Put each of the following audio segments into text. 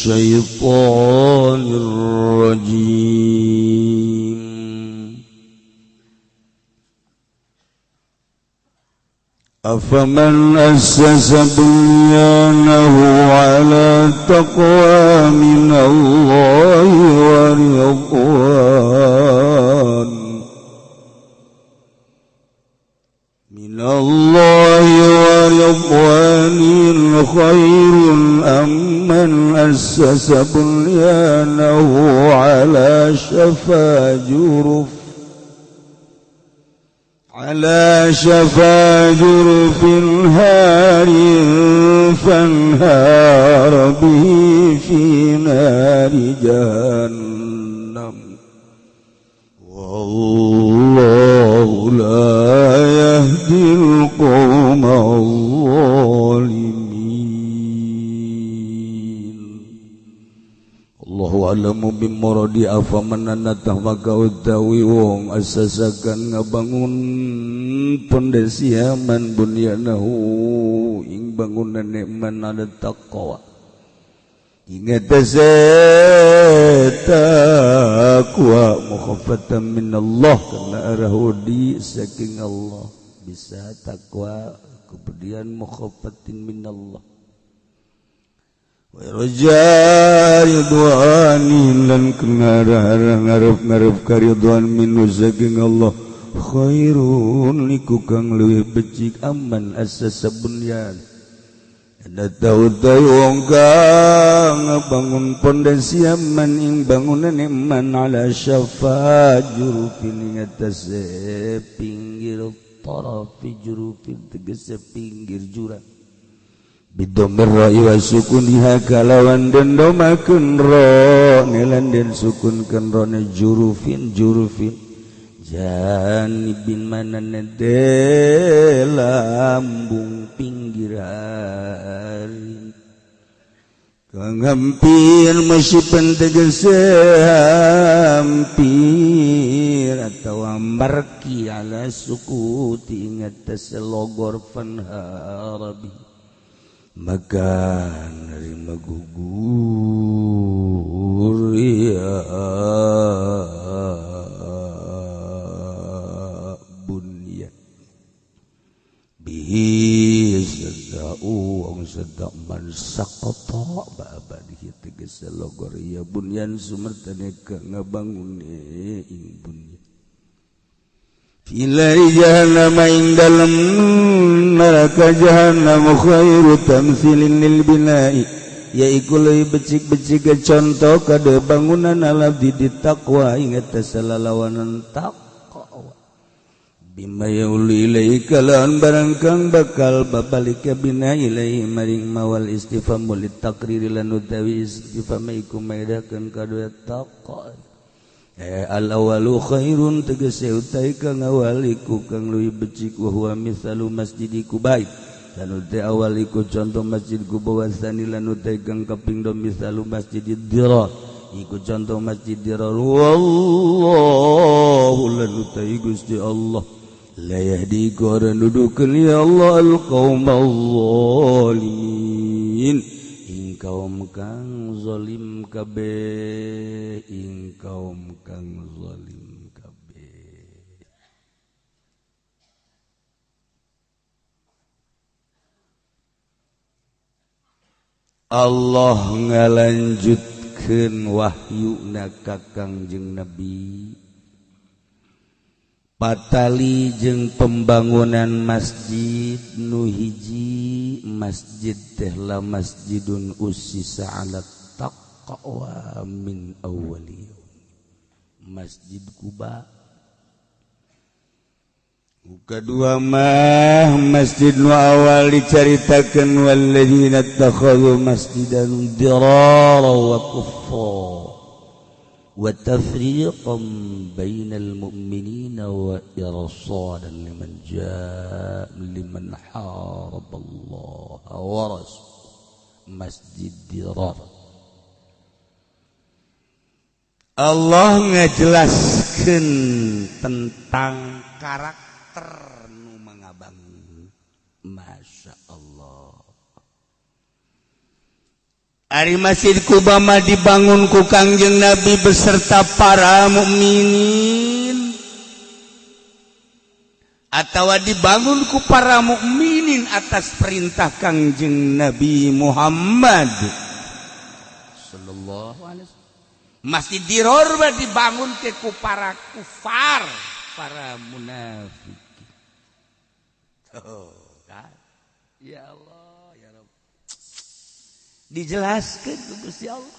minasyaitonir rajim. Afaman assasa bunyanahu ala taqwa minallahi wa ridwan khairun amman assasa bunyanahu ala shafa جرف هار فانهار به في نار جهنم والله لا يهدي القوم الظالمين. Allahu a'lamu bimuradi. Afaman maka utawi wong asasakan ngabangun pondasiaman bunyanahu ing bangunan man ada taqwa. Ingat takwa mukhafatan minallah karena arahudi saking Allah bisa takwa kemudian mukhafatin minallah. Wa raja ridwani lan ngarep karidwan minu saking Allah khairun liku kang leuwih becik aman asasa bunyan. Ada tahu-tahu wong kang bangun pondasi aman ing bangunan iman ala syafa jurufin ing atase pinggir tarafi jurufin tegese pinggir jurang. Bidomir ra'i wa sukuniha kalawan dan domakeun ra nelan den sukunkeun ra jurufin janibin manana de lambung pinggiran kang hampir masih tegese hampir atau marki ala sukuti ingat selogor fanharabi maka nerima gugur ya bunyan bihi sada'u wong sadak man sakota babadihi tegese logor ya bunyan sumertane ka ngabangun ing bunyan Ilai jahannam ing dalam neraka jahannam khairu tamthilin lil binai yaiku leuwih becik-becik contoh kada bangunan ala di taqwa ingat salalawanan taqwa bima yauli ilaika lan barang kang bakal babalik ka binai ilai maring mawal istifham lit taqrir lan utawi istifham iku maedakeun kadua taqwa al-awalu khairun tegese utai kang awaliku kang luwih becik wa huwa mithalu masjidiku baik lan utai awaliku contoh masjid Quba wasani lan utai kang kaping do mithalu masjidid dirar iku contoh masjid dirar wallahu lan utai Gusti Allah la yahdi qara nudukeun ya Allah al-qaumaz zalimin kaum kang zalim kabeh ing kaum kang zalim kabeh. Allah ngalanjutkeun wahyuna ka Kangjeng Nabi patali jeung pembangunan masjid nu hiji masjid teh la masjidun ussisa ala taqwa min awwali masjid Quba kedua mah masjid nu awal dicaritakeun walladzina takhadhu masjidan dirara wa kuffara wa tafriqan bainal mu'minina wa irsadan liman haraballaha wa rasul masjid dirar. Allah ngajelaskeun tentang karakter nu mangabang. Masya Allah Ari Masjid Quba mah dibangun ku Kangjeng Nabi beserta para mukminin atawa dibangun ku para mukminin atas perintah Kangjeng Nabi Muhammad sallallahu alaihi wasallam. Masjid Diror dibangun ke ku para kufar, para munafik. Oh, kan? Ya Allah, ya Rabb. Dijelaskan Gusti Allah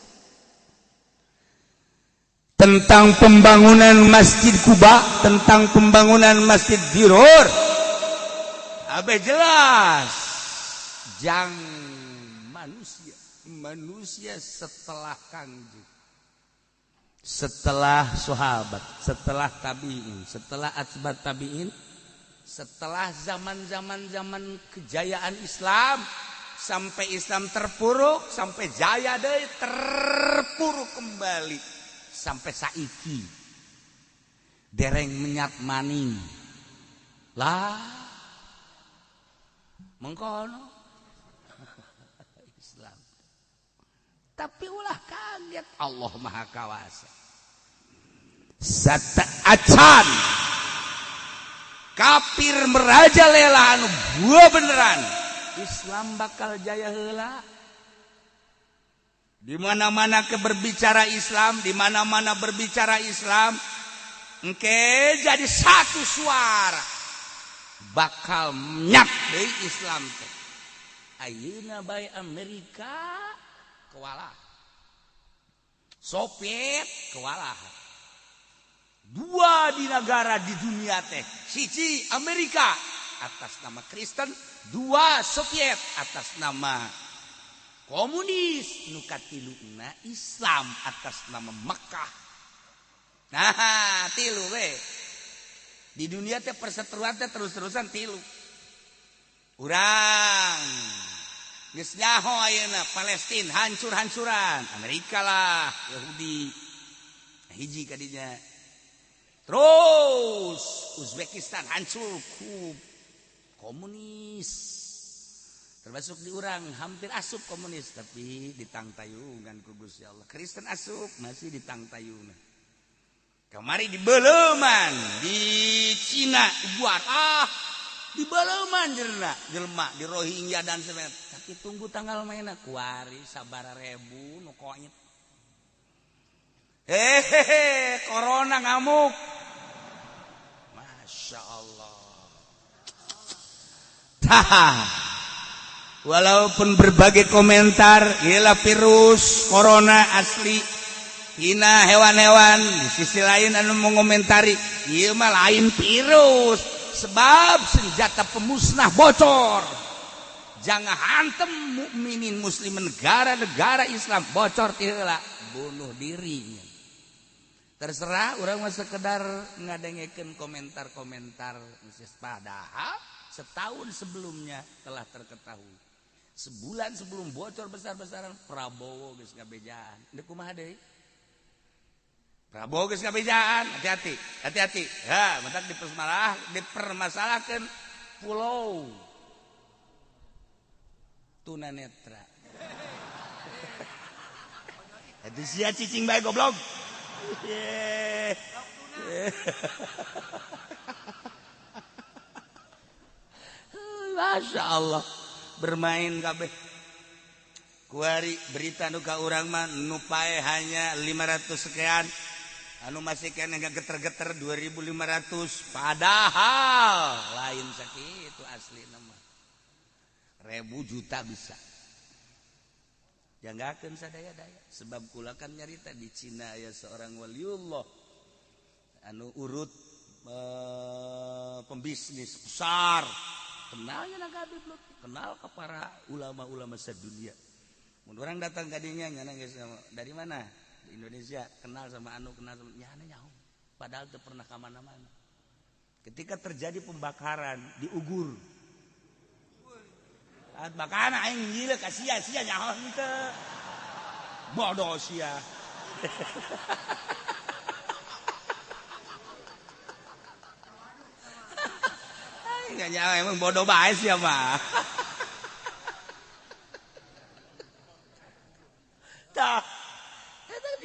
tentang pembangunan Masjid Quba, tentang pembangunan Masjid Diror. Abe jelas jang manusia setelah Kangjeng, setelah sahabat, setelah tabi'in, setelah atba' tabi'in, setelah zaman kejayaan Islam, sampai Islam terpuruk, sampai jaya deui terpuruk kembali. Sampai saiki dereng menyat maning lah mengkono Islam, tapi ulah kaget Allah Maha Kawasa sata acan kafir merajalela anu gua beneran Islam bakal jaya heula. Di mana-mana berbicara Islam, di mana-mana berbicara Islam, engke jadi satu suara bakal nyak deui Islam teh. Ayeuna bae Amerika kewalahan, Soviet kewalahan. Dua di negara di dunia teh, siji Amerika atas nama Kristen, dua Soviet atas nama komunis, nu katiluna Islam atas nama Mekah. Nah, tilu we. Di dunia teh perseteruan teh terus-terusan tilu. Urang geus nyaho ayeuna Palestina hancur-hancuran, Amerika lah, Yahudi. Hiji kadinya. Terus Uzbekistan hancur ku komunis. Termasuk di urang hampir asup komunis tapi ditangtayungan ku Gusti Allah. Kristen asup masih ditangtayungan. Kamari di Beleman di Cina buat di Beleman jelma di Rohingya dan sebagainya. Tapi tunggu tanggal mainna kuari sabara ribu nu konyet. Corona ngamuk. Masya Allah. Walaupun berbagai komentar, ialah virus corona asli, hina hewan-hewan. Di sisi lain anu mengomentari, ieu mah lain virus, sebab senjata pemusnah bocor. Jangan hantem mukminin muslimin negara-negara Islam bocor ti heula, bunuh dirinya. Terserah urang mah sekedar ngadengekeun komentar-komentar padahal setahun sebelumnya telah terketahui. Sebulan sebelum bocor besar-besaran Prabowo geus ngabejaan. Deuk kumaha deui? Prabowo geus ngabejaan, hati-hati. Ya, mentak dipermasalahkeun pulau tunanetra. Itu sia cicing bae goblok. Masya Allah bermain kabeh. Kuari berita nu ka urang mah nu pae hanya 500 sekian, anu masih kena geter-geter 2.500, padahal lain sakitu asli nama ribu juta bisa. Janggakeun sadaya-daya sebab kula kan nyarita di Cina aya seorang waliullah anu urut pembisnis besar. Kenalnya naga Habib Lutfi, kenal ke para ulama-ulama sedunia. Mun orang datang ka dinya nyana geus dari mana? Di Indonesia. Kenal sama anu, kenal sama nyana nyaho. Padahal teu pernah ka mana-mana. Ketika terjadi pembakaran di Ugur. Bakana aing ngileuk ka sia-sia nyaho teu. Bodoh sia. Nyawa emang bodoh bae sih mah.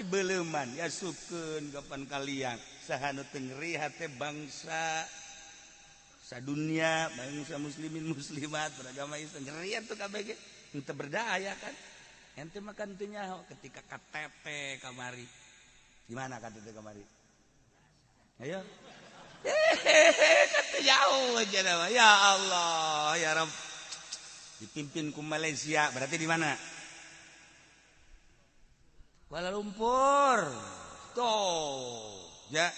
beleman ya sukeun kapan kalian saha nu teu ngerihat teh bangsa sadunia bangsa muslimin muslimat beragama Islam ngerihat tuh kabeh ge teu berdaya kan ente makan teu nyaho ketika KTT kamari gimana KTT kamari ayo kan jauh aja nama ya Allah ya Rabb dipimpin ku Malaysia berarti di mana Kuala Lumpur. Tuh, ya.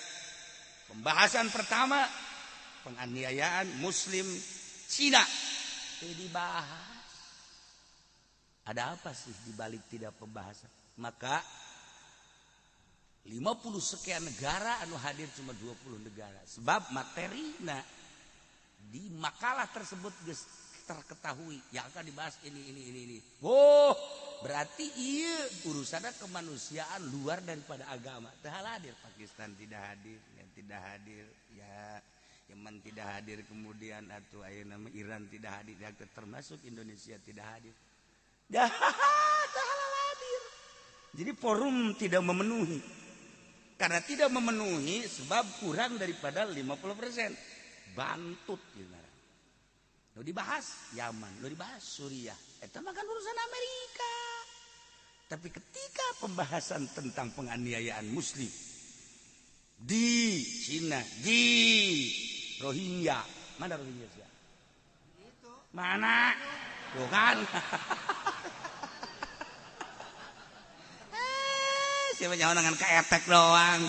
Pembahasan pertama penganiayaan Muslim Cina. Itu dibahas. Ada apa sih di balik tidak pembahasan? Maka 50 sekian negara anu hadir cuma 20 negara. Sebab materina di makalah tersebut geus terketahui yang akan dibahas ini. Oh, berarti iya urusannya kemanusiaan luar daripada agama. Tidak hadir Pakistan tidak hadir, yang tidak hadir ya Yaman tidak hadir kemudian atau nama Iran tidak hadir, yang termasuk Indonesia tidak hadir. Dah hadir. Jadi forum tidak memenuhi. Karena tidak memenuhi sebab kurang daripada 50%. Bantut gitu. Lo dibahas Yaman, lo dibahas Suriah. Itu makan urusan Amerika. Tapi ketika pembahasan tentang penganiayaan Muslim di Cina, di Rohingya, mana Rohingya sih? Mana? Tuh kan? Siapa jangan dengan keetek doang.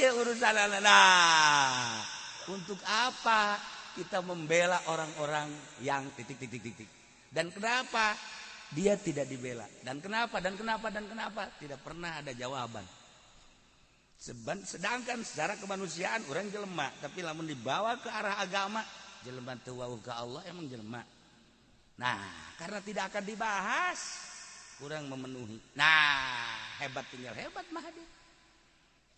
Urusan nah untuk apa kita membela orang-orang yang titik dan kenapa dia tidak dibela dan kenapa tidak pernah ada jawaban sedangkan secara kemanusiaan orang jelema tapi lamun dibawa ke arah agama jelema teu wauh ka Allah emang jelema nah karena tidak akan dibahas kurang memenuhi nah hebat tinggal hebat mah hadir.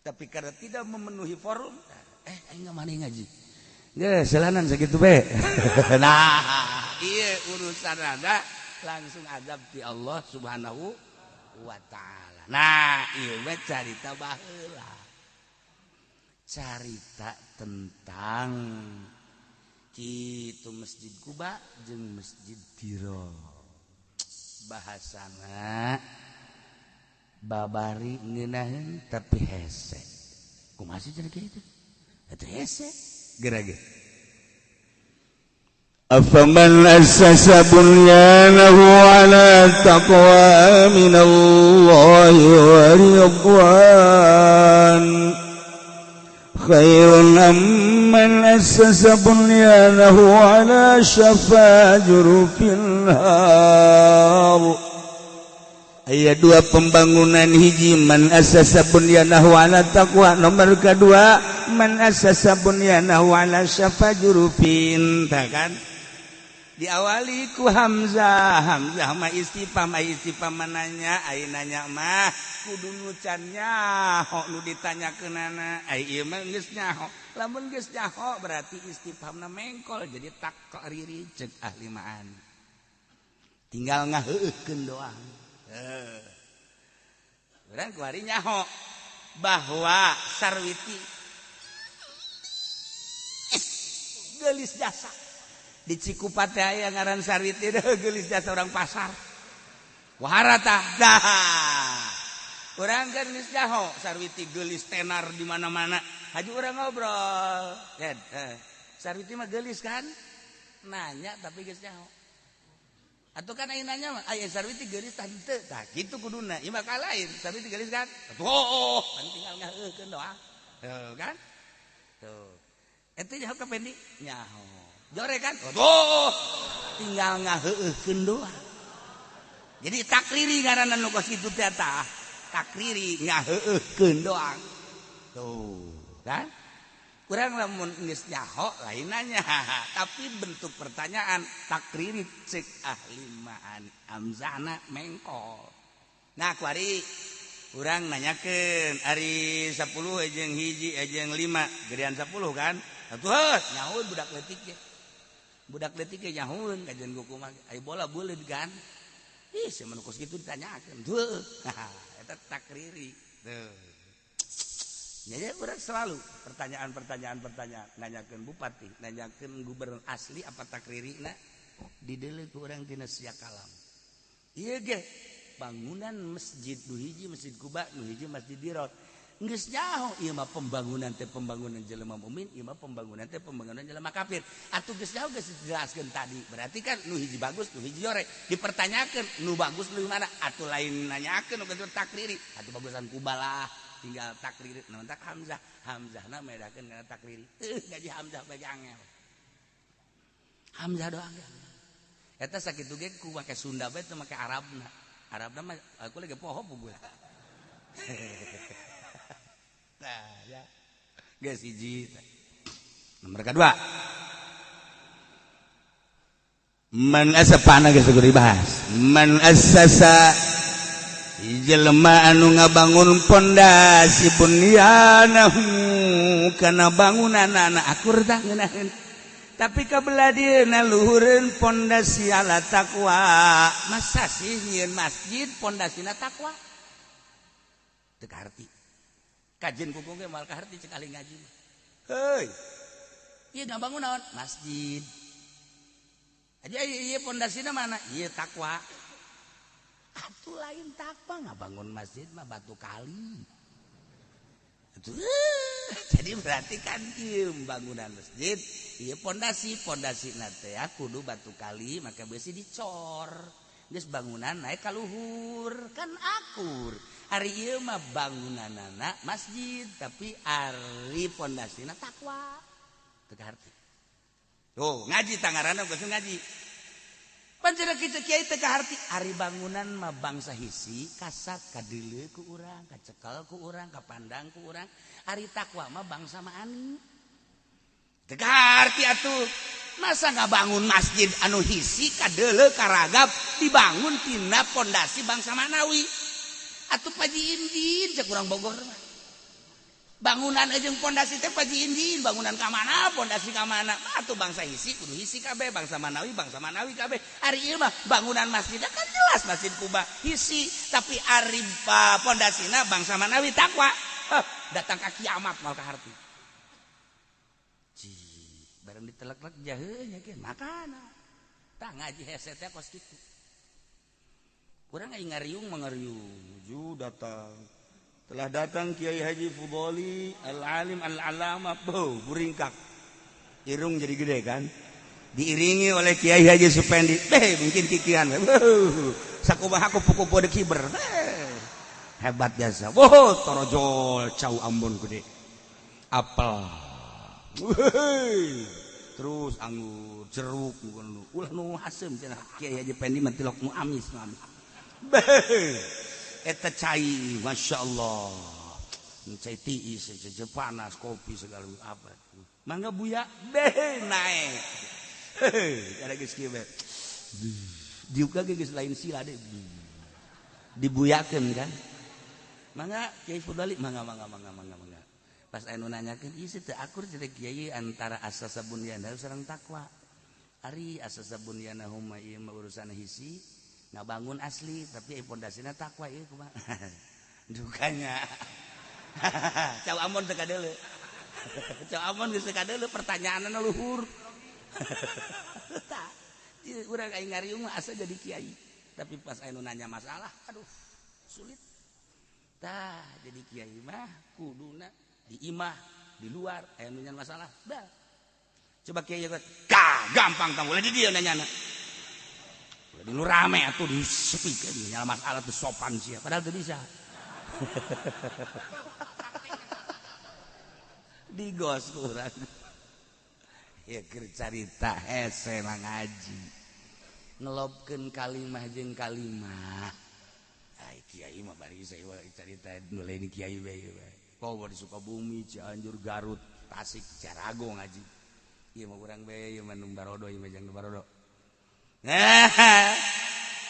Tapi karena tidak memenuhi forum, aing mana ngaji. Ya, selanan segitu be. Nah, iya urusan ada langsung azab di Allah Subhanahu wa taala. Nah, ieu mah carita baheula. Carita tentang kitu Masjid Kuba jeung Masjid Diro. Bahasana babari ngeunaheun tapi hese. Kumaha sih jadi kitu? Eta hese. Gerage. Afaman assasa bunyanahu ala taqwa minallahi wa ridwan khairun amman assasa bunyanahu ala syafa jurufil har. Aya dua pembangunan hiji man asasa bunyanahu ala taqwa nomor kedua man asasa bunyanahu ala syafa jurufin kan diawali ku hamzah mah istifham mananya ai nanya mah kudu nucan nyaho nu ditanyakeunana ai ieu mah geus nyaho lamun geus nyaho berarti istifhamna mengkol jadi takriri ceuk ahli ma'ani tinggal ngaheukeun doang. Urang kuari nyaho bahwa Sarwiti geulis jasa di Cikupa teh aya ngaran Sarwiti geulis jasa orang pasar waharata dah urang kan geus nyaho Sarwiti geulis tenar di mana-mana haji urang ngobrol Sarwiti mah geulis kan nanya tapi geus nyaho atau kan aing nanya mah aya Sarwiti geulis tah henteu tah kitu kuduna ieu mah lain Sarwiti geulis kan oh pan tinggal ngaheukeun doang tuh kan tuh eta nyaho ka pendi nyaho jore kan oh tinggal ngaheukeun doang jadi takriri ngaranna nu kos kitu teh tah takriri ngaheukeun doang tuh kan kurang lamun geus nyaho lain nanya tapi bentuk pertanyaan takriri cek ahli ma'ani amzana mengkol nah kuari urang nanyakeun ari 10 jeung hiji jeung 5 gedean 10 kan atuh nyaho budak leutik ge budak leutik ge nyahoeun kajian ku kumaha aya bola beuleud kan ih semen kos kitu ditanyakeun heuh eta takriri teuh nya urang selalu pertanyaan nanyakeun bupati nanyakeun gubernur asli apa takririna dideuleu ku urang dina sia kalam ieu ge bangunan masjid nu hiji masjid Kuba nu hiji masjid Dirot geus nyaho ieu mah pembangunan teh pembangunan jelema mukmin ieu mah pembangunan teh pembangunan jelema kafir atuh geus nyaho geus dijelaskeun tadi berarti kan nu hiji bagus nu hiji jorek dipertanyakeun nu bagus nu mana atuh lain nanyakeun nu kitu takriri atuh bagusan Kuba lah tinggal takriri namun tak Hamzahna medakeun kana takriri gaji Hamzah bagi angel Hamzah doang eta sakitu ge ku make Sunda bae teu make Arabna mah aku lagi poho puguh nah ya geus hiji nomor kedua man asapana geus dibahas man assasa jelema anu ngabangun pondasi bunyanahu kana bangunanna akur tah ngeunaheun tapi kabelah dieuna luhureun pondasi ala taqwa masa sih nyieun masjid pondasina taqwa teu kaharti kajian kuku ge moal kaharti cek ali ngaji heuy ieu ngabangun naon masjid aja ieu pondasina mana ieu taqwa atuh lain takwa ngabangun masjid mah batu kali atuh jadi berarti kan ieu bangunan masjid ieu pondasina teh kudu batu kali maka beusi dicor geus bangunan naik ka luhur kan akur ari ieu mah bangunanana masjid tapi ari pondasina takwa teu kaharti tuh ngaji tangarana geus ngaji panjana kita kiai teh kaharti ari bangunan mah bangsa hisi kasat kadeuleu ku urang kacekal ku urang kapandang ku urang ari takwa mah bangsa maani teu kaharti atuh masa ngabangun masjid anu hisi kadeuleu karagap dibangun tina pondasi bangsa manawi atuh paji indin cek urang Bogor mah bangunan jeung pondasi teh paji indin bangunan ka mana pondasi ka mana atuh bangsa hisi kudu hisi kabeh bangsa manawi kabeh ari ieu mah bangunan masjid kan jelas masjid Kuba hisi tapi ari pondasina bangsa manawi takwa datang ka kiamat moal kaharti bareng ditelek-telek jaheuh nya ge makana tah ngaji hese teh kos kitu urang aya ngariung mangariung ju datang telah datang Kiai Haji Fudoli al-alim al-alama buringkak irung jadi gede kan diiringi oleh Kiai Haji Supendi mungkin kikian sakumaha kupu-kupu de kiber hebat jasa torojol cau Ambon gede apel terus anggur jeruk ulah nu hasem cenah Kiai Haji Pendi mah tilok nu amis eta cai masyaallah cai tiis cai panas kopi segala apa mangga buya naik ada geus kieu bae diuka geus lain sila deh dibuyakeun kan mangga Kiai Fudali mangga pas anu nanyakeun ieu teh akur teh Kiai antara asasa bunyana sareng takwa ari asasa bunyana huma ieu mah urusan hisi ngabangun asli tapi pondasina takwa ieu kumaha dukanya cau Amon teu kadeuleu cau Amon geus teu kadeuleu pertanyaanna luhur tah urang aing ngariung mah asa jadi kiai tapi pas anu nanya masalah aduh sulit tah jadi kiai mah kuduna di imah di luar anu nanya masalah dah coba kiai gampang tah mulai di dieu nanyana di lu rame atuh di sepi kan nyala masalah tuh sopan sih padahal tuh bisa di gos kurang ya keur carita hese mah ngaji ngelobkeun kalimah jeung kalimah ai kiai mah bari saya carita mulai di kiai bae kau di Sukabumi Cianjur Garut Tasik Carago ngaji ieu mah urang bae ieu mah nu barodo ieu mah jeung nu barodo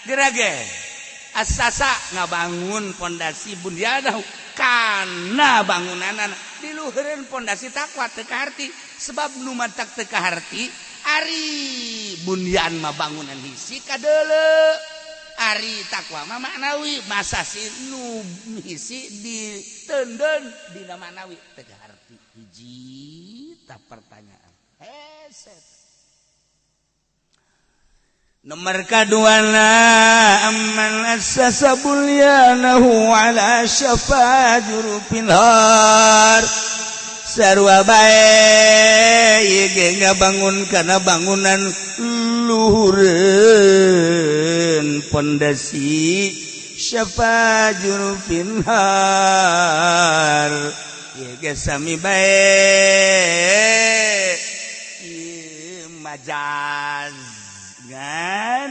gerage asasa ngabangun pondasi bunyana kana bangunanan di luhureun pondasi takwa teu kaharti sebab nu matak teu kaharti Ari bunyan mah bangunan hisi kadeule ari takwa mah maknawi masa nu hisi ditendon dina maknawi teh arti hiji tak pertanyaan heset nomor kaduana amman assasa bulyanahu ala syafa jurufin har sarua bae ieu ngabangun kana bangunan luhureun pondasi syafa jurufin har ieu sami bae majaz kan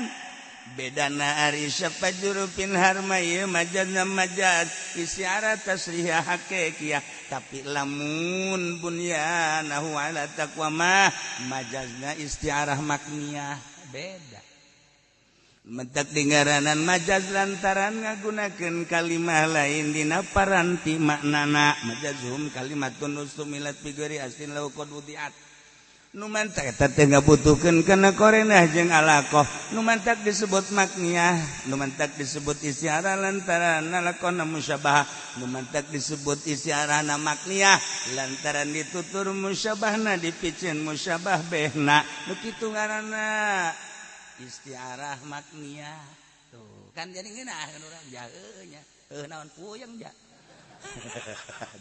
bedana ari syafa jurufin har mah ieu majazna majaz isyara tasrihah hakikiyah tapi lamun bunyanahu ala taqwa mah majazna istiarah makniyah beda mentak dingaranan majaz lantaran ngagunakeun kalimah lain dina paranti maknana majazhum kalimatun ustumilat fi ghairi aslin lahu qad wudiat nu mantak eta teh ngabutuhkeun kana korenah jeung alaqah nu mantak disebut makniyah nu mantak disebut isyarah lantaran nalakona musyabah nu mantak disebut isyarahna makniyah lantaran ditutur musyabahna dipicieun musyabah behna nu kitu ngaranna istiarah makniyah tuh kan jadi ngeunah urang jaeu nya naon puyeng ja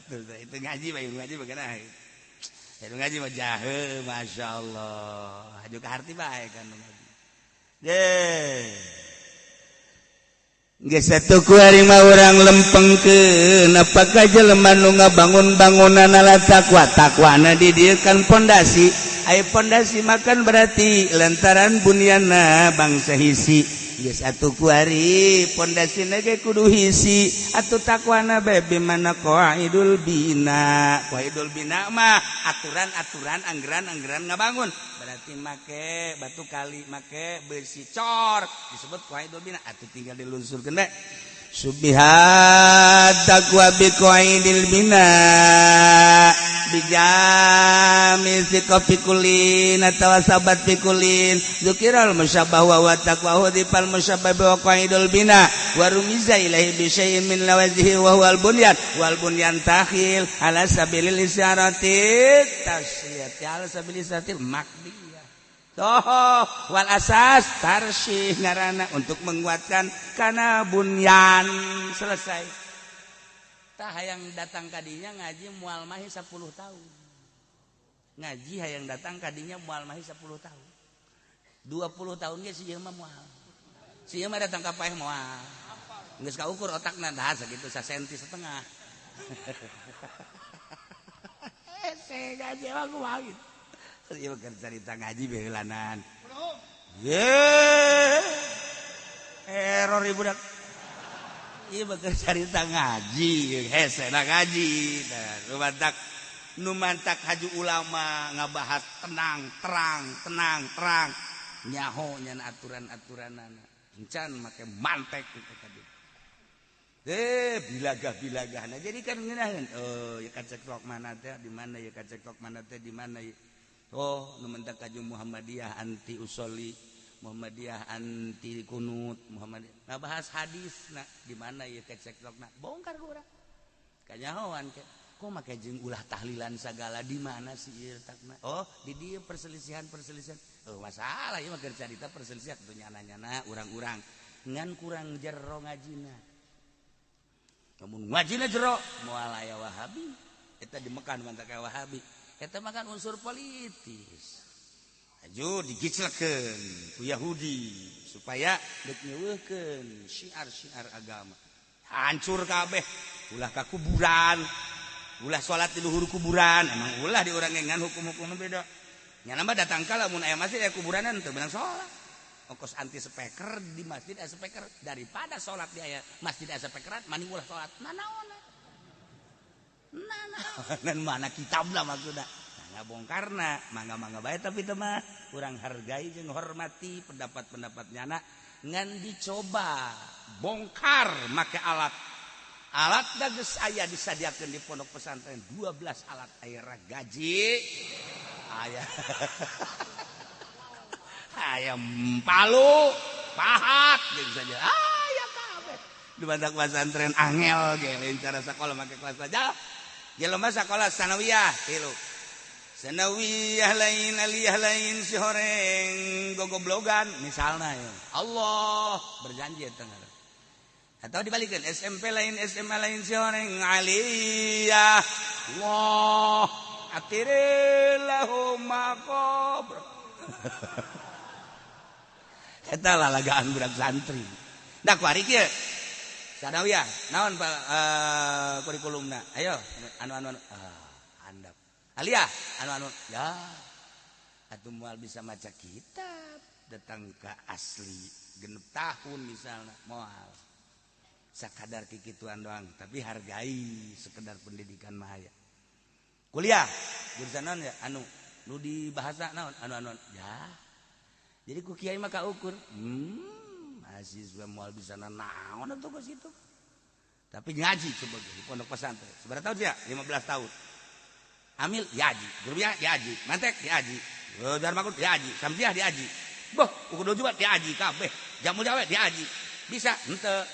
tuh itu ngaji bae ngaji bagaimana itu ngaji mah jahe Masya Allah haju ke harti baik kan ngaji geus satuku ari mah urang lempengkeun apakah jelema nu ngabangun bangunan ala takwa takwana di dieu kan pondasi aya pondasi makan berarti lantaran bunyanna bangsa hisi geus atuku ari pondasina ge kudu hisi atuh takwana bae bimana qaidul bina mah aturan-aturan anggaran-anggaran ngabangun berarti make batu kali make besi cor disebut qaidul bina atuh tinggal dilunsurkeun deh subhat taqwa biqaidil bina bijami sikofikulin atau sabat fikulin zukiral musyabah wa taqwa hudipal musyabah wa qaidul bina wa rumiza ilahi bi syai'in min lawazihi wa huwal bunyan wal bunyan takhil ala sabilil isyarati tasyiyati ala sabilil isyarati makdiyah toh wal asas tarsyih ngaranna untuk menguatkan kana bunyan selesai tah hayang datang kadinya ngaji moal mahi 10 tahun ngaji hayang datang kadinya moal mahi 10 tahun 20 tahun ge si ieu mah moal si ieu mah datang ka paeh moal geus kaukur otakna dah sakitu 1 senti setengah ese ngaji mah kumaha gitu ieu keur carita ngaji beulanan ye error ieu budak ieu keur carita ngaji hese na ngaji nah nu mantak haju ulama ngabahas tenang terang nyaho nya aturan-aturanana encan make mantek kitu tadi bilagah-bilagahna jadi kan ngeunaheun ya kaceklok mana teh di mana ya kaceklok mana teh di mana ya oh nu mentak kaju Muhammadiyah anti usolli Muhammadiyah anti kunut Muhammadiyah ngabahas hadis nah di mana ya kaceklokna bongkar ku urang kanyahoan ke kok make jeung ulah tahlilan sagala di mana sih ieu letakna oh di dieu perselisihan masalah ieu mah keur carita perselisihan tuh nyana-nyana urang-urang ngan kurang jero ngajina namun ngajina jero moal aya Wahabi eta di Mekah mantak aya Wahabi eta mah kan unsur politis aju digiclekeun ku Yahudi supaya deuk nyeuweuhkeun syiar-syiar agama hancur kabeh ulah ka kuburan ulah salat di luhur kuburan emang ulah di urang ngan hukum-hukum beda nya nambah datang ka lamun aya masjid aya kuburanan teu beunang salat ongkos anti speaker di masjid aya speaker daripada salat di aya masjid aya speakeran mending ulah salat nanaon mana kitabna maksudna ngabongkarna mangga-mangga bae tapi teh mah urang hargai jeung hormati pendapat-pendapat nyana ngan dicoba bongkar make alat geus aya disadiakeun di pondok pesantren 12 alat aya gaji aya ayam palu pahat gitu saja ya kabeh di badak pesantren angel ge cara sekolah make kelas saja jelema sekolah sanawiyah tilu sanawiyah lain aliyah lain si horeng gogoblogan misalnya ya Allah berjanji tengah atau dibalikin SMP lain SMA lain si horeng aliyah Allah atirillahu maqabr eta lalagaan budak santri da kuari kieu sanawiyah naon kurikulumna ayo anu handap aliyah anu ya atuh moal bisa maca kitab datang ka asli genep tahun misalnya moal sakadar kikituan doang tapi hargai sekedar pendidikan mah aya kuliah jurusan naon ya anu nu di bahasa naon anu ya jadi ku kiai mah kaukur mahasiswa moal bisa naon atuh ke situ tapi ngaji coba di pondok pesantren seberapa tahun ya 15 tahun amil diaji gurunya diaji mantek diaji darmakut diaji samsiah diaji boh ukudo juga diaji kabeh jamul jawe diaji bisa henteu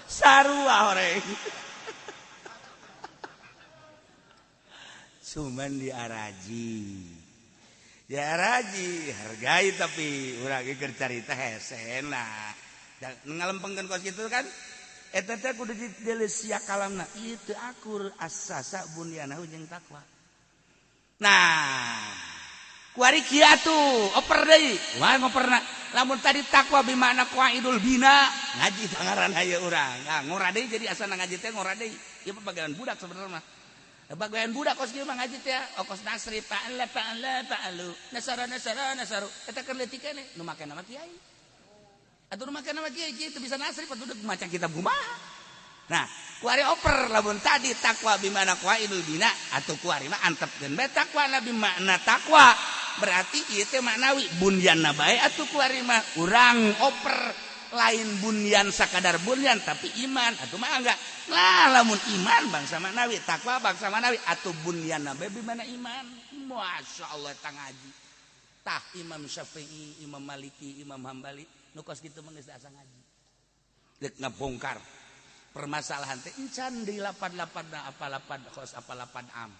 sarua horeng cuman diaraji hargai tapi urang ge keur carita hese nah ngalempengkeun kos kitu kan eta teh kudu dideleusia kalamna ieu teu akur asasa bunyana jeung takwa nah kuari kieu atuh oper deui wah ngoperna lamun tadi takwa bimakna qaidul bina ngaji ngaran haye urang ngora deui jadi asana ngaji teh ngora deui ieu pabagaean budak sebenarnya bagaean budak kos kieu mah ngaji teh okos nasri ta'alu nasaru eta keur leutik keneh nu make nama kiai atuh nu make nama kiai kieu teu bisa nasri patuh maca kitab kumaha nah kuari oper lamun tadi takwa bimakna qaidul bina atuh kuari mah antepkeun bae takwa nabi makna takwa berarti ieu teh maknawi bunyanna bae atuh kuari mah urang oper lain bunyan sakadar bunyan tapi iman atuh mah enggak lah lamun iman bangsa maknawi takwa bangsa maknawi atuh bunyanna bae bimana iman masyaallah tah ngaji tah Imam Syafi'i Imam Maliki Imam Hambali nu kos kitu mah geus asa ngaji geus ngabongkar permasalahan teh encan di lapad-lapadna apa lapad kos apa lapad am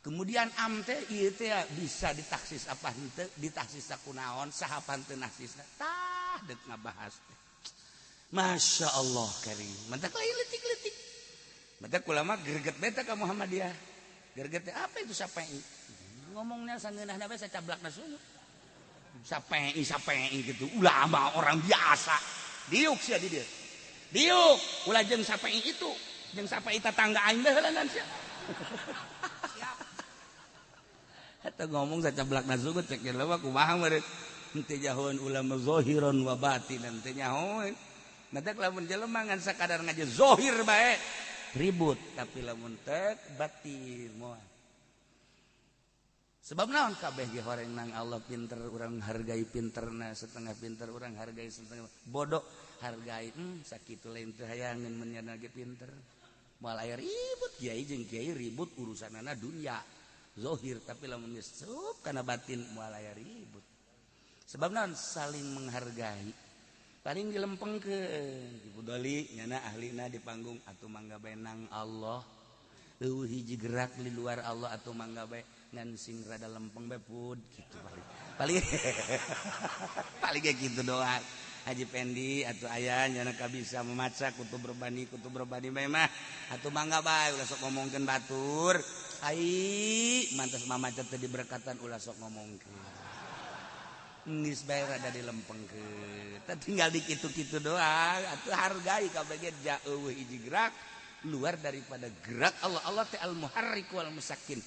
kemudian am teh ieu teh bisa ditaksis apa henteu ditaksis sakunaon saha panteun naksisna tah deuk ngabahas teh masyaallah karim mantap lain leutik-leutik mantap ulama greget beta ka Muhammadiyah greget teh apa itu sapei ngomongnya sangeunahna bae sacablakna sungut sapei gitu ulama orang biasa diuk sia di dieu diuk ulah jeung sapei itu jeung sapei tetangga aing bae heulangan sia eta ngomong sacablakna sungut cek jelema kumaha meureun henteu jahoan ulama zahiran wa batinan teu nyahoan matak lamun jelema ngan sakadar ngaji zahir bae ribut tapi lamun teu batin moal sebab naon kabeh ge horeng nang Allah pinter urang hargai pinterna setengah pinter urang hargai setengah bodoh hargai sakitu lain teu hayangeun mun nya ge pinter moal aya ribut kiai jeung kiai ribut urusanana dunya zahir tapi lamun geus sup kana batin moal aya ribut sebab naon saling menghargai paling dilempengkeun Ibu Doli nyana ahlina di panggung atuh mangga bae nang Allah eueuh hiji gerak di luar Allah atuh mangga bae ngan sing rada lempeng bae pud kitu paling kayak gitu doang Haji Pendi atuh aya nyana kabisa memaca kutu berbani bae mah atuh mangga bae ulah sok ngomongkeun batur ai mantes mamaca teh diberkatan ulah sok ngomongkeun geus bae rada dilempengkeun teh tinggal dikitu-kitu doang atuh hargai kabeh ge eueuh hiji gerak luar daripada gerak Allah teh al-muharrik wal musakkin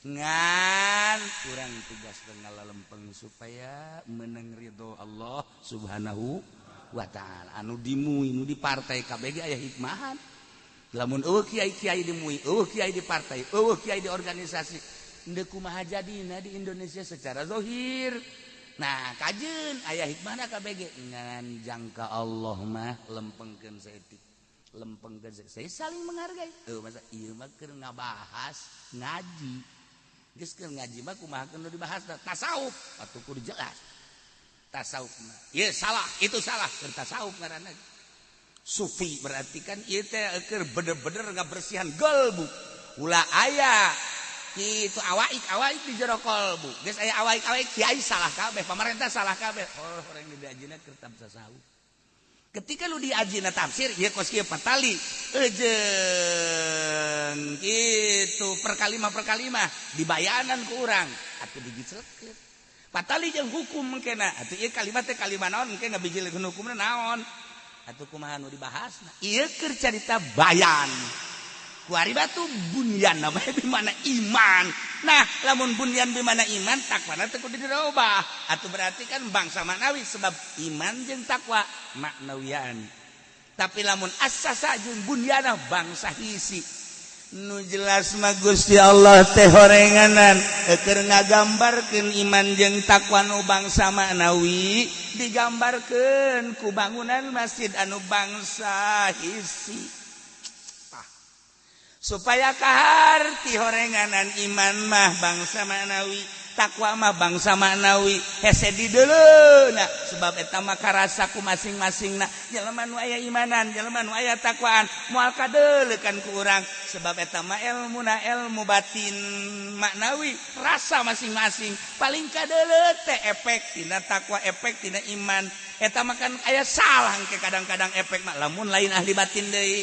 ngan kurang tugas ngalalempeng supaya menang ridho Allah subhanahu wa ta'ala anu dimui nu di partai kabeh ge aya hikmahan lamun eueuh kiai-kiai dimui eueuh kiai di partai eueuh kiai di organisasi henteu kumaha jadina di Indonesia secara zahir nah kajeun aya hikmahna kabeh ge ngan jangka Allah mah lempengkeun saeutik lempeng geus saya saling menghargai masa ieu mah keur ngabahas ngaji geus keur ngaji mah kumaha keur dibahas tasawuf atuh kudu jelas tasawuf mah ieu salah itu salah keur tasawuf ngaranna sufi berarti kan ieu teh keur bener-bener ngabersihan qalbu ulah aya kitu awaik di jero qalbu geus aya awaik kiai salah kabeh pamarentah salah kabeh orang di diajina keur tasawuf ketika lu diajina tafsir ieu kos kieu patali eujeun kitu perkalimah dibayanan ku urang atuh digicelekeun patali jeung hukum mengkena atuh ieu kalimat teh kalimat naon engke ngabijilikeun hukumna naon atuh kumaha nu dibahasna ieu keur carita bayan kuari batu bunyan namanya bimana iman nah lamun bunyan bimana iman takwana teu kudu dirobah atuh berarti kan bangsa maknawi sebab iman jeung takwa maknawian tapi lamun asasa jeung bunyana bangsa hisi nu jelas mah Gusti Allah teh horenganan keur ngagambarkeun iman jeung takwa nu bangsa maknawi digambarkeun ku bangunan masjid anu bangsa hisi supaya kaharti horenganan iman mah bangsa maknawi takwa mah bangsa maknawi hese di deuleuna sebab eta mah karasa ku masing-masingna jelema nu aya imanan jelema nu aya takwaan moal kadeuleukan ku urang sebab eta mah ilmuna ilmu batin maknawi rasa masing-masing paling kadeuleut teh efek tina takwa efek tina iman eta mah kan aya salah engke kadang-kadang efek mah lamun lain ahli batin deui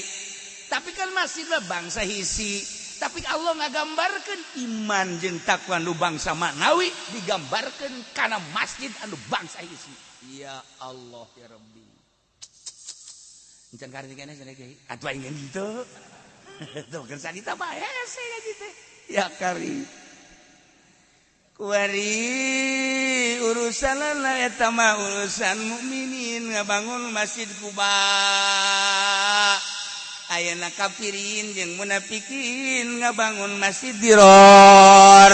tapi kan masih bangsa hisi tapi Allah ngagambarkeun iman jeung takwa nu bangsa maknawi digambarkeun kana masjid anu bangsa hisi ya Allah ya Rabbi encan karti keneh cenah kiai atuh aing gitu tuh kan sadita mah hese ngaji teh ya kari kuari urusanna eta mah urusan mukminin ngabangun masjid Kuba ayana kafirin jeung munafikin ngabangun masjid diror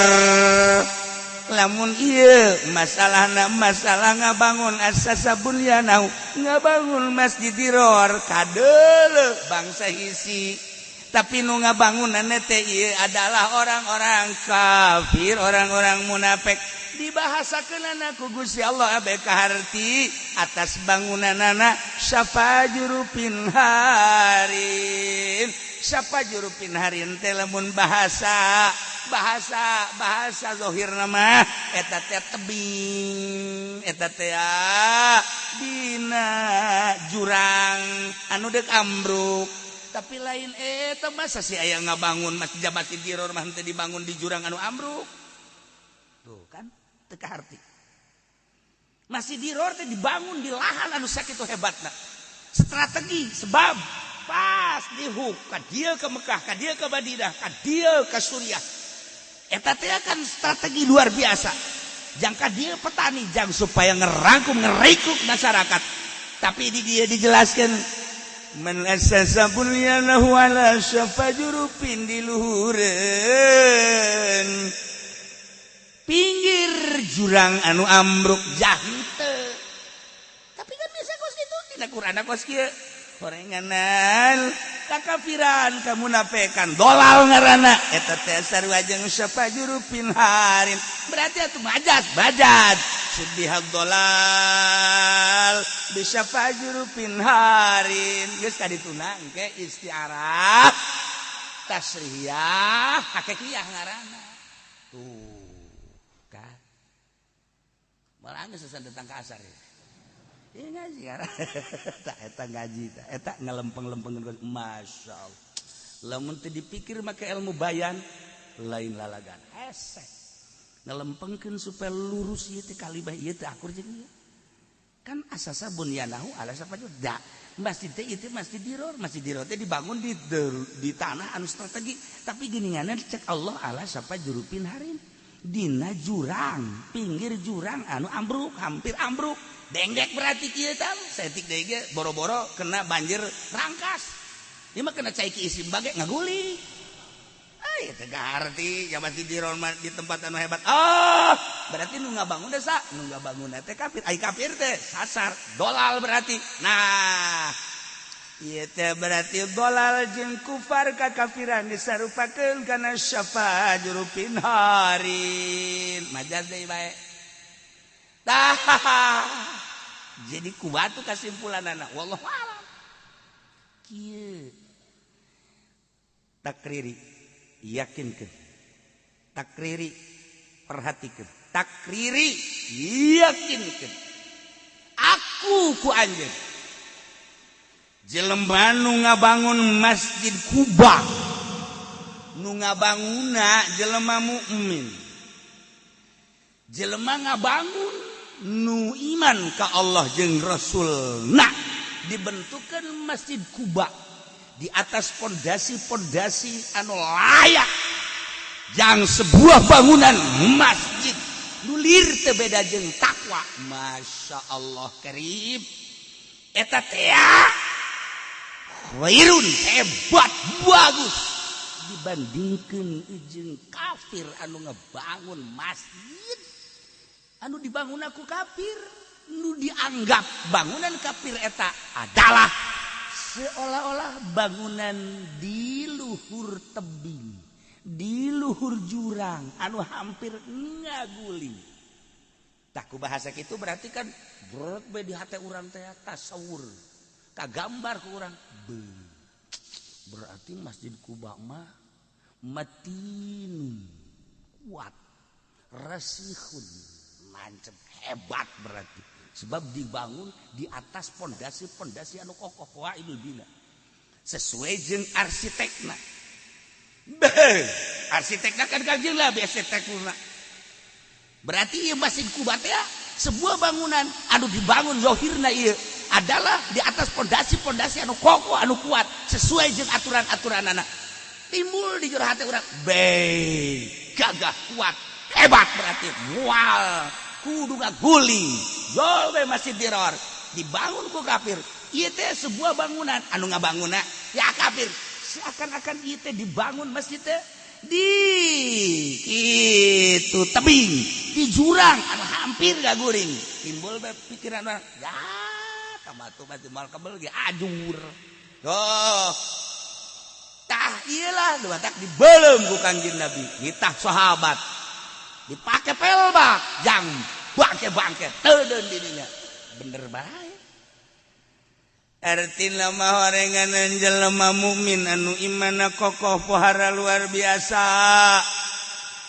lamun ieu masalahna masalah ngabangun asasa bunyanau ngabangun masjid diror kadeuleu bangsa hisi tapi nu ngabangunanna teh ieu adalah orang-orang kafir orang-orang munafik dibahasakeunana ku Gusti Allah abe kaharti atas bangunanana syafajurupin harin syafajurupin harin teh lamun bahasa zahirna mah eta teh tebing eta teh dina jurang anu deuk ambruk tapi lain eta masa si aya ngabangun masjid Jabati Diror mah teh dibangun di jurang anu ambruk tuh kan teka harti masih Diror teh dibangun di lahan anu sakitu hebatna strategi sebab pas dihuk ka dieu ke Mekah ka dieu ke Madinah ka dieu ke Suriah eta teh kan strategi luar biasa jangka dieu petani jang supaya ngerangkum ngereikuk masyarakat tapi di dia dijelaskan man asasa bunyanahu ala syafa jurupin di luhureun pinggir jurang anu ambruk jahite tapi kan biasa kos kitu dina Quran kos kieu horenganan kakafiran kamunafikan dolal ngaranna eta teh sarua jeung syafa jurupin harin berarti atuh bajad subihad dolal bi syafa jurupin harin geus kadituna engke istiarah tasrihiyah hakikiyah ngaranna tuh malah geus tentang kasar ya. Ieu ngaji karena eta ngaji eta ngelempeng-lempengkeun masyaallah. Lamun teu dipikir make ilmu bayan lain lalagan hese. Ngelempengkeun supaya lurus ieu teh kalibah ieu teh akur jeung ieu. Kan asasa bunyanahu ala sapaju da. Masjid teh ieu masjid Diror teh dibangun di tanah anu strategi tapi geuninganna dicek Allah ala sapajurupin harin. Dina jurang pinggir jurang anu ambruk hampir ambruk dengdek berarti kieu tah setik deui ge boro-boro kena banjir rangkas ieu mah kena cai ki isim bage ngaguli aya teh garti ya masih di tempat anu hebat berarti nu ngabangun desa nu ngabangun teh kafir ai kafir teh sasar dolal berarti nah ieu teh berarti dolal jeung kufar kakafiran disarupakeun kana syafaat jurupin harin majaz deui bae tah jadi kubatu kesimpulanana wallahu a'lam kieu takriri yakinkeun takriri perhatikeun takriri yakinkeun aku ku anjeun jelema nu ngabangun masjid Kuba nu ngabanguna jelema mukmin jelema ngabangun nu iman ka Allah jeung Rasulna dibentukeun masjid Kuba di atas pondasi-pondasi anu layak jang sebuah bangunan masjid nulir teu beda jeung takwa masya Allah karim eta teh khairun hebat bagus dibandingkeun jeung kafir anu ngebangun masjid anu dibangun aku kafir nu dianggap bangunan kafir eta adalah seolah-olah bangunan di luhur tebing di luhur jurang anu hampir ngaguling tak ku bahasa kitu berarti kan berat bae di hate urang teh tasawur kagambar ku urang berarti masjid Kuba mah matinun kuat rasihun mancep hebat berarti sebab dibangun di atas pondasi-pondasi anu kokoh qawaidul bina sesuai jeung arsitekna arsitekna kan kanjeung lah arsitekna berarti ieu masjid Kuba teh sebuah bangunan anu dibangun zahirna ieu adalah di atas pondasi-pondasi anu kokoh anu kuat sesuai jeung aturan-aturanana timbul di jero hate urang gagah kuat hebat berarti mual kudu ngaguling jol bae masjid diror dibangun ku kafir ieu teh sebuah bangunan anu ngabangunna ya kafir seakan-akan ieu teh dibangun masjid teh di kitu tebing di jurang anu hampir gaguring timbul bae pikiran urang ya tamatu mah mal kabel ge ajur oh tah iyalah duatak dibeleum ku Kangjeng Nabi nitah sahabat dipake pelbak jang bangke teudeun dirinya bener bae artina mah horenganan jelema mukmin anu imanna kokoh pohara luar biasa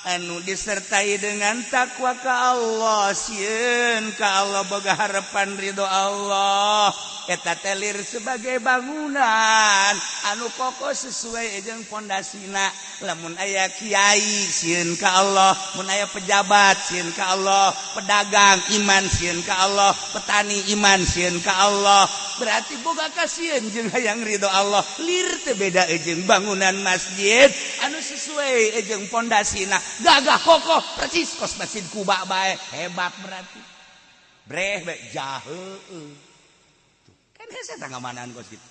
anu disertai dengan takwa ka Allah sieun ka Allah boga harapan ridho Allah eta telir sebagai bangunan anu kokoh sesuai jeung pondasina lamun aya kiai sieun ka Allah mun aya pejabat sieun ka Allah pedagang iman sieun ka Allah petani iman sieun ka Allah berarti boga kasieun jeung hayang ridho Allah lir teu beda jeung bangunan masjid anu sesuai jeung pondasina gagah kokoh persis kos masjid Kuba bae hebat berarti breh bae jaheueuh kan hese tangamanaan kos kitu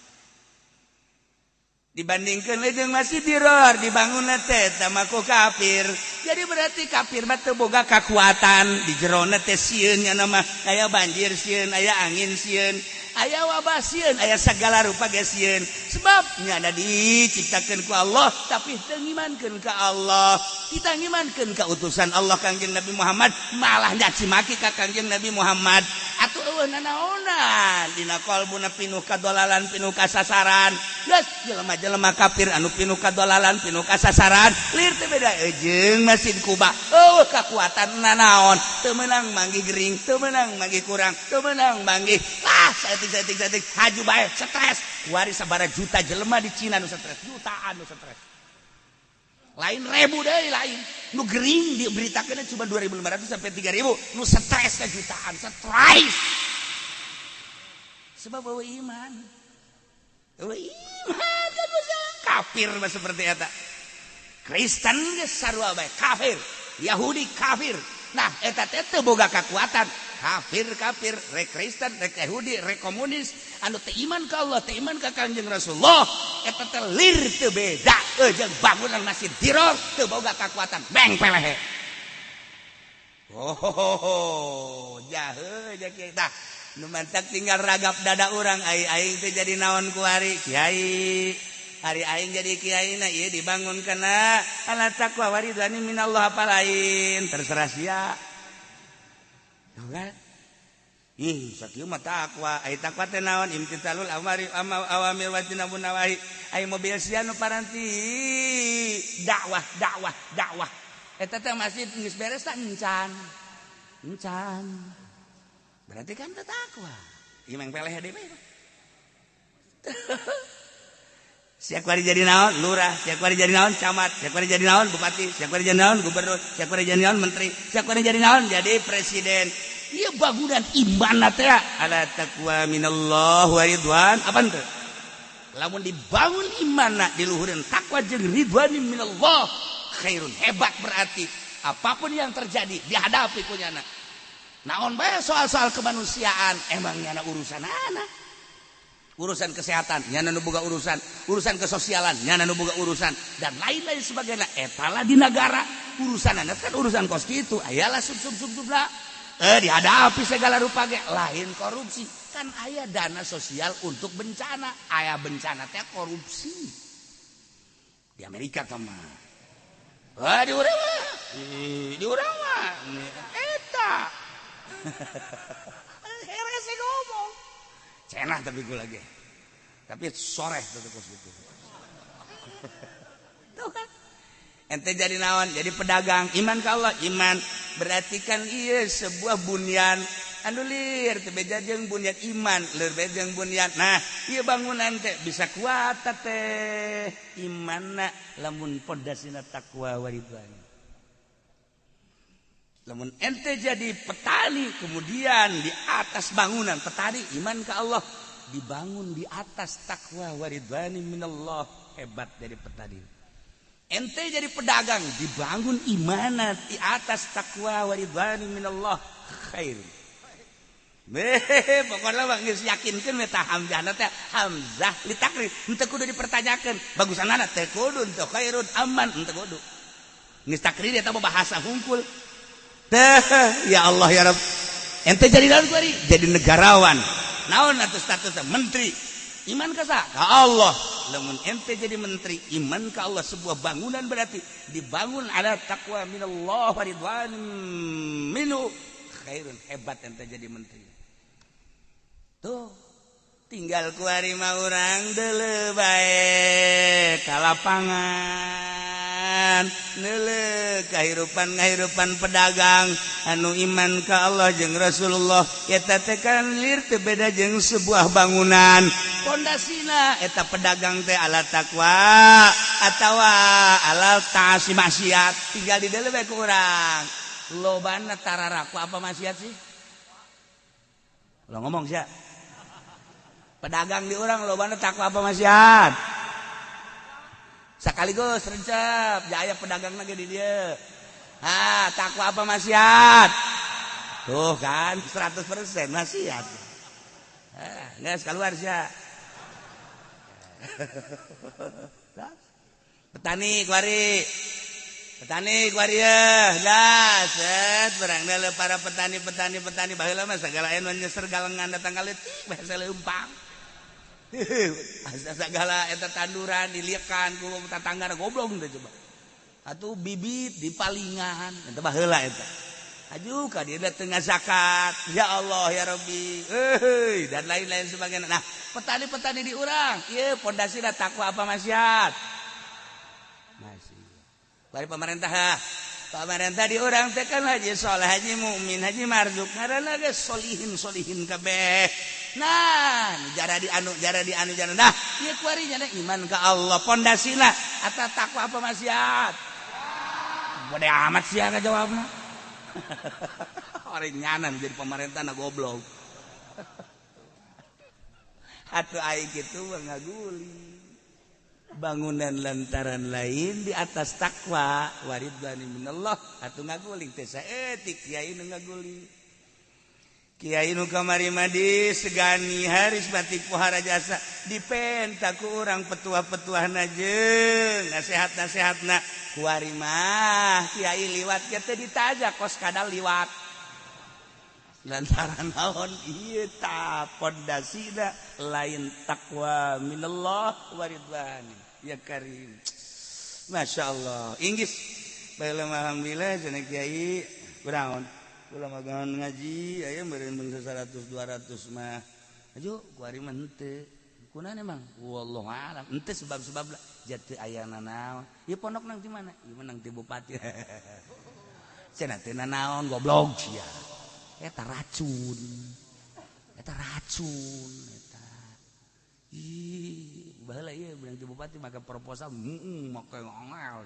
dibandingkeun jeung masjid diror dibangunna teh tama ku kafir jadi berarti kafir mah teu boga kakuatan di jerona teh sieun nya mah aya banjir sieun aya angin sieun aya wabah sieun aya sagala rupa ge sieun sebab nya ada diciptakeun ku Allah tapi teu ngimankeun ka Allah kita ngimankeun ka utusan Allah Kangjeng Nabi Muhammad malah nyaci maki ka Kangjeng Nabi Muhammad atuh eueuh nanaonan dina qalbuna pinuh kadolalan pinuh kasasaran geus jelema-jelema kafir anu pinuh kadolalan pinuh kasasaran lir teu beda jeung masjid Kuba eueuh kakuatan nanaon teu meunang manggih gering teu meunang manggih kurang teu meunang manggih saeutik haju bae stres kuari sabaraha juta jelema di Cina nu stres jutaan nu stres lain ribu deui lain nu gering diberitakeun cuma 2.500 sampai 3.000 nu stres ka jutaan stres sebab eueuh iman kan kafir mah seperti eta Kristen geus sarua bae kafir Yahudi kafir nah eta teh teu boga kakuatan kafir rek Kristen rek Yahudi rek komunis anu teu iman ka Allah teu iman ka Kanjeng Rasulullah eta teh lir teu beda jeung bangunan masjid diror teu boga kakuatan beng pelehe oh jaheuh ja kieu tah nu mantak tinggal ragap dada urang aing teh jadi naon ku ari kiai hari aing jadi kiaina ieu dibangun kana ala taqwa waridwani minallah apa lain terserah sia kan sakieu mah takwa ai takwa teh naon imtithalul awamir wa tinabun nawahi ai mobil sia nu paranti dakwah eta teh masih geus beres tah encan berarti kan teu takwa ieu meng peleh deui siak wari jadi naon lurah siak wari jadi naon camat siak wari jadi naon bupati siak wari jadi naon gubernur siak wari jadi naon menteri siak wari jadi naon jadi presiden. Iya bangunan iman teh ala taqwa minallah wa ridwan apa teh lamun dibangun imanna di luhureun takwa jeung ridwan minallah khairun hebat berarti apapun yang terjadi dihadapi ku nyana naon bae soal-soal kemanusiaan emangnya urusan anak urusan kesehatan nyana nu boga urusan kesosialan nyana nu boga urusan dan lain-lain sebagainya eta di negara urusanana kan urusan kos kitu ayalah sub-sub-subna dihadapi segala rupa ge lain korupsi kan aya dana sosial untuk bencana aya bencana teh korupsi di Amerika mah di urang mah eta herese ngomong cenah tapi gue lagi tapi sore tuh gitu tuh kan ente jadi naon jadi pedagang iman ka Allah iman berarti kan iya sebuah bunyan anu lir teu beda jeung bunyan iman lir beda jeung bunyan nah ieu bangunan teh bisa kuat teh imanna lamun pondasina taqwa waridwan lamun ente jadi petani kemudian di atas bangunan petani iman ka Allah dibangun di atas taqwa waridwani minallah hebat dari petani. Ente jadi pedagang dibangun imanat di atas taqwa waridwani minallah khair. Pokoknya bang geus yakinkeun we tah hamzah teh hamzah li takrif henteu kudu dipertanyakeun bagusanana teh kudu teu khairun aman henteu kudu. Geus takrir eta bahasa hungkul. Teh ya Allah ya Rabb. Ente jadi naon kuari? Jadi negarawan. Naon atuh statusna menteri. Iman ka sa? Ka Allah. Lamun ente jadi menteri, iman ka Allah sebuah bangunan berarti dibangun ala taqwa minallah wa ridwan minhu khairun hebat ente jadi menteri. Tuh tinggal kuari mah urang deuleu bae ka lapangan neuleuh kahirupan pedagang anu iman ka Allah jeung Rasulullah eta teh kan lir teu beda jeung sebuah bangunan pondasina eta pedagang teh ala taqwa atawa ala ta'asi maksiat tinggal di deuleu bae ku urang lobana tararaku apa maksiat sih lo ngomong sia pedagang di orang lobana takwa apa maksiat sakaligus rencep jaya pedagang lagi di dia takwa apa maksiat tuh kan 100% maksiat nggak keluar sih petani kuari ya lah set berang dalam para petani baheula mah segala anu nyeser galengan datang ka leutik bahasa leumpang segala eta tanduran diliekan ku tetanggana goblok teh coba atuh bibit dipalingan eta baheula eta aju ka dia teu zakat ya Allah ya Rabbi dan lain-lain sebagainya nah petani di urang ieu pondasina takwa apa maksiat masih bari pemerintah di urang teh kan haji saleh haji mukmin haji marzuk ngaranna ge solihin kabeh nah jara di anu nah ieu kuari nya iman ka Allah pondasina eta takwa apa maksiat bode amat sia ka jawabna orang nyanan jadi pemerintah na goblok atuh aing kitu ngaguli bangunan lantaran lain di atas takwa waridwani minallah atuh ngaguling teh saeutik kiai nu ngaguling kiai nu kamari madi segani haris batik pohara jasa dipenta ku urang petuah-petuahna jeung nasehat-nasehatna kuari mah kiai liwat teh ditaja kos kadal liwat lantaran naon ieu ta pondasina lain taqwa minallah wa ridwani ya karim. Masyaallah inggis bae alhamdulillah cenah kiai kunaon kula magang ngaji aya meureun bangsa 100 200 mah ajo ku ari mah henteu kunaon emang wallahu alam henteu sebab-sebab lah jatuh aya nanaon ieu pondok nang di mana ieu nang ti bupati cenah teh nanaon goblok sia eta racun eta ih baheula ieu beunang ti bupati make proposal make ngongel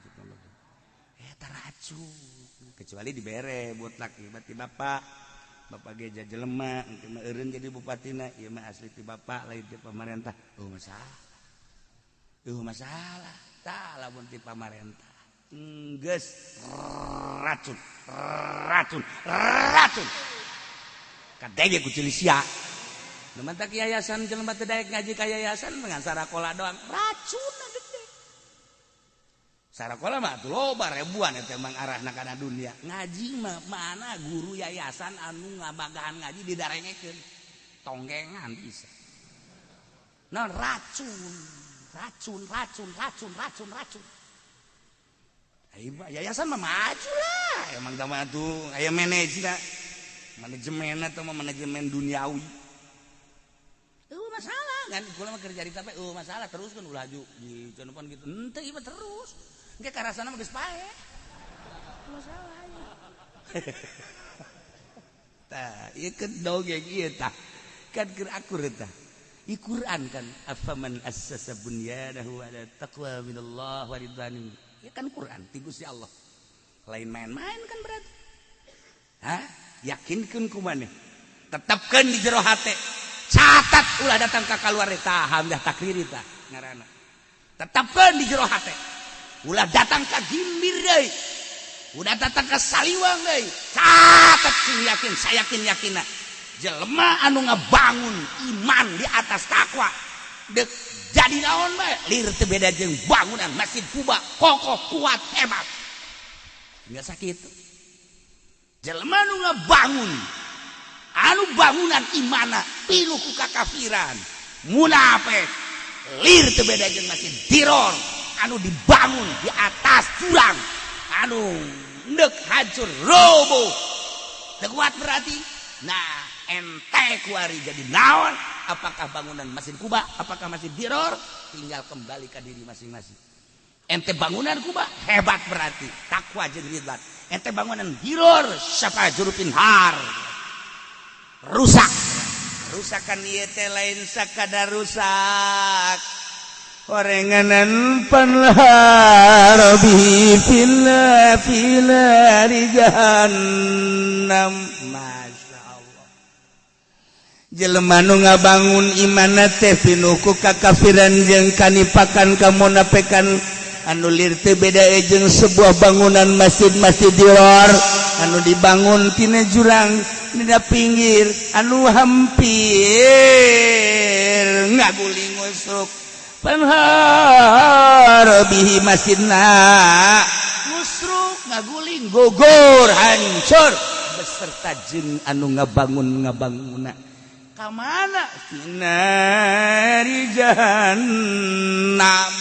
eta racun kecuali dibere butlak ti bapak ge jelema engke mah eureun jadi bupatina ieu mah asli ti bapak lain ti pamarentah masalah tah lamun ti pamarentah geus racun kadege ku cilisia nu mah tak yayasan jelema teh daek ngaji ka yayasan dengan sarakola doang racun gede sarakola mah atuh loba ribuan eta emang arahna kana dunia ngaji mah mana guru yayasan anu ngabagahan ngaji didarengekeun tonggengan bisa nah racun yayasan mah maju lah emang tama tuh aya manajemen atau manajemen duniawi masalah kan kula mah kerja di tapi masalah terus kan ulah aju di ceneupan gitu henteu ieu terus engke karasana mah geus pae masalah tah ieu kedogeng ieu tah kan keur akur tah di Quran kan afaman assasa bunyanahu ala taqwa minallah wa ridwani ya kan Quran ti Gusti Allah lain main-main kan berarti yakinkeun kumaneh tetepkeun di jero hate catat ulah datang ka kaluar tah hamdah takrir tah ngaranna tetepkeun di jero hate ulah datang ka gimbir deui udah datang ka saliwang deui catat yakin saya yakinna jelema anu ngabangun iman di atas takwa dek jadi naon bae lir teu beda jeung bangunan Masjid Kuba kokoh kuat hebat enggak sakit jelema anu ngabangun anu bangunan imana pinuh ku kakafiran munafik lir teu beda jeung Masjid Diror anu dibangun di atas jurang anu neuk hancur roboh teu kuat berarti nah ente kuari jadi naon apakah bangunan Masjid Kuba apakah Masjid Diror tinggal kembali ke diri masing-masing ente bangunan Kuba hebat berarti takwa jeung ridwan ente bangunan Diror syafa jurupin har rusakan ieu teh lain sakadar rusak orenganan panlahar bihi fil jahannam jelema nu ngabangun imanna teh pinuh ku kakafiran jeung kanipakan kamunafikan anu lir teu beda jeung sebuah bangunan masjid Diror anu dibangun tina jurang dina pinggir anu hampir ngaguling usruk panhar bihi masjidna musruk ngaguling gogor hancur beserta jeung anu ngabangunna kamana finari jahannam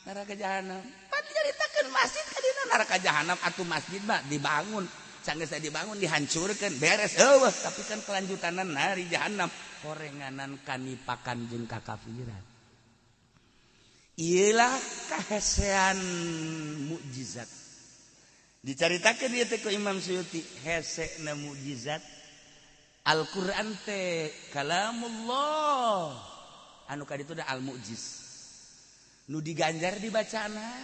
neraka jahanam pan diceritakeun masjid ka dina neraka jahanam atuh masjid mah dibangun sanggeus dibangun dihancurkeun beres eueuh tapi kan kelanjutanna nari jahanam korenganan kanipakan jeung kakafiran ieulah kahesean mukjizat dicaritakeun ieu teh ku Imam Suyuti hesena mukjizat Al-Quran teh kalamullah anu kaditu da al-mu'jiz nu diganjar dibacana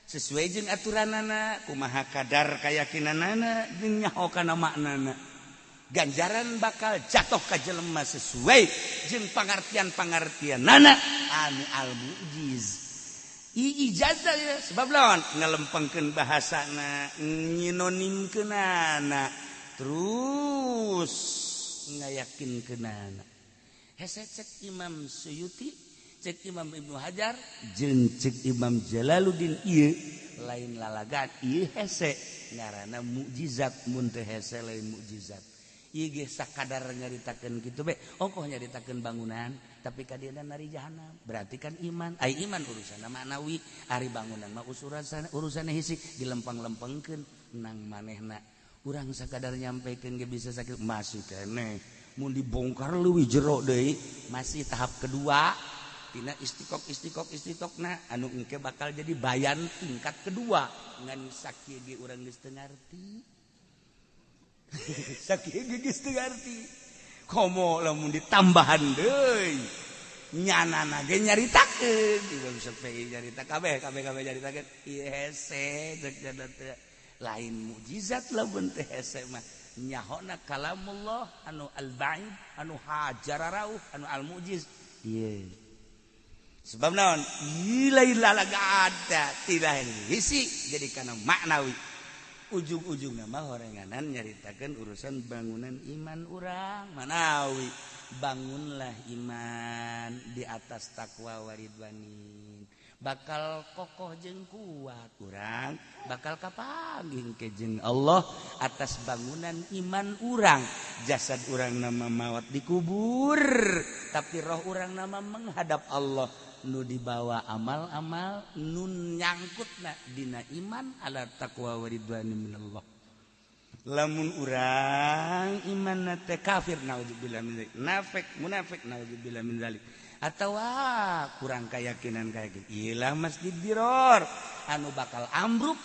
sesuai jeung aturanana kumaha kadar kayakinanana jeung nyaho kana maknana ganjaran bakal jatuh ka jelema sesuai jeung pangartian-pangartianana anu al-mu'jiz ijazah ya sebab lawan ngalempengkeun bahasana nyinonimkeunana terus ngayakinkeunana hese cek Imam Suyuti cek Imam Ibnu Hajar jeung cek Imam Jalaluddin ieu lain lalagan ieu hese ngaranna mukjizat mun teu hese lain mukjizat ieu ge sakadar nyaritakeun kitu be ongkoh nyaritakeun bangunan tapi kadieuna nari jahanam berarti kan iman ai iman urusanna manawi ari bangunan mah urusanna hisi dilempang-lempengkeun nang manehna urang sakadar nyampekeun ge bisa sakit masih keneh mun dibongkar leuwih jero deui masih tahap kedua tina istikok anu engke bakal jadi bayan tingkat kedua ngan sakieu ge urang geus teu ngarti sakieu ge geus teu ngarti komo lamun ditambahan deui nyanana ge nyaritakeun Imam Syafi'i nyarita kabeh nyaritakeun ieu hese teu lain mukjizat lamun teh hese mah nyahona kalamullah anu al-ba'id anu hajararauh anu al-mujiz ieu sebab naon lain lalaga ada tidak hisi jadi kana maknawi ujung-ujungna mah horenganan nyaritakeun urusan bangunan iman urang manawi bangunlah iman di atas takwa waridwanin bakal kokoh jeung kuat urang bakal kapanggih ke jeung Allah atas bangunan iman urang jasad urang nama mawat dikubur tapi roh urang nama menghadap Allah nu dibawa amal-amal nun nyangkutna dina iman ala taqwa waridwani minallah lamun urang iman teh kafir naudzubillah min dzalik munafik naudzubillah min dzalik atawa kurang keyakinan kayak gitu ilah masjid diror anu bakal ambruk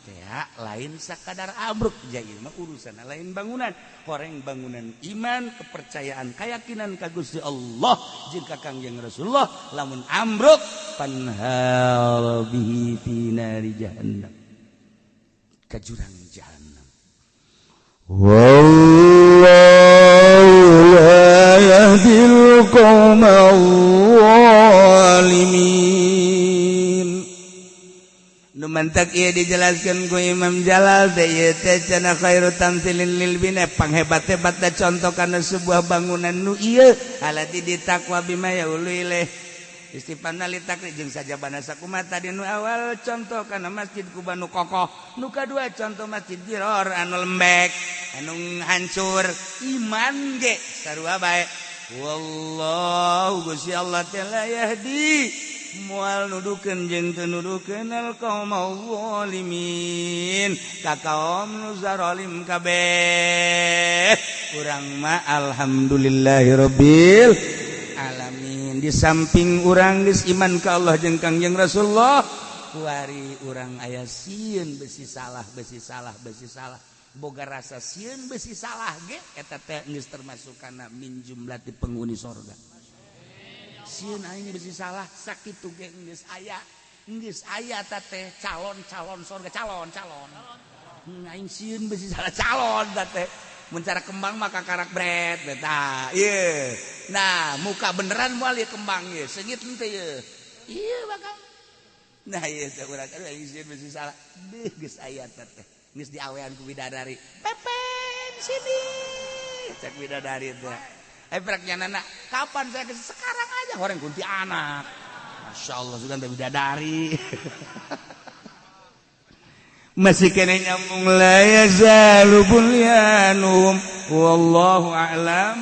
teh lain sakadar ambruk jadi mah urusan lain bangunan horeng bangunan iman kepercayaan keyakinan ka Gusti Allah jeung ka Kangjeng Rasulullah lamun ambruk panhal bihi fi nari jahannam ka jurang jahannam wallahu la yahdil qaumal zalimin nu mantak ieu dijelaskeun ku Imam Jalal teh ieu teh cenah khairu tamtsilin lil bina panghebat-hebatna contoh kana sebuah bangunan nu ieu alati ditakwa bima yaulu ilaih istipanna litakri jeung sajabana sakumaha tadi nu awal contoh kana masjid kubanu kokoh nu kadua contoh masjid diror anu lembek anu hancur iman ge sarua bae wallahu Gusti Allah teh la yahdi moal nudukeun jeung teu nudukeun al qaumaz zalimin ka kaum nu zalim kabeh urang mah alhamdulillahirabbil alamin di samping urang geus iman ka Allah jeung Kangjeng Rasulullah kuari urang aya sieun besi salah boga rasa sieun besi salah ge eta teh geus termasuk kana min jumlati penghuni sorga sieun aing besi salah sakitu ge geus aya eta teh calon sorga calon aing sieun besi salah calon eta teh mun cara kembang mah kakarak bret eta ieu nah muka beneran moal ieu kembang ieu seungit henteu ieu bakal nah ieu urang aing sieun besi salah deuk geus aya eta teh geus diawean ku bidadari pepen sini cek bidadari teh praknyanana kapan saya sekarang aja horeng kuntianak masyaallah sugan teh bidadari masih kene nyambung la yazalu bunyanum wallahu a'lam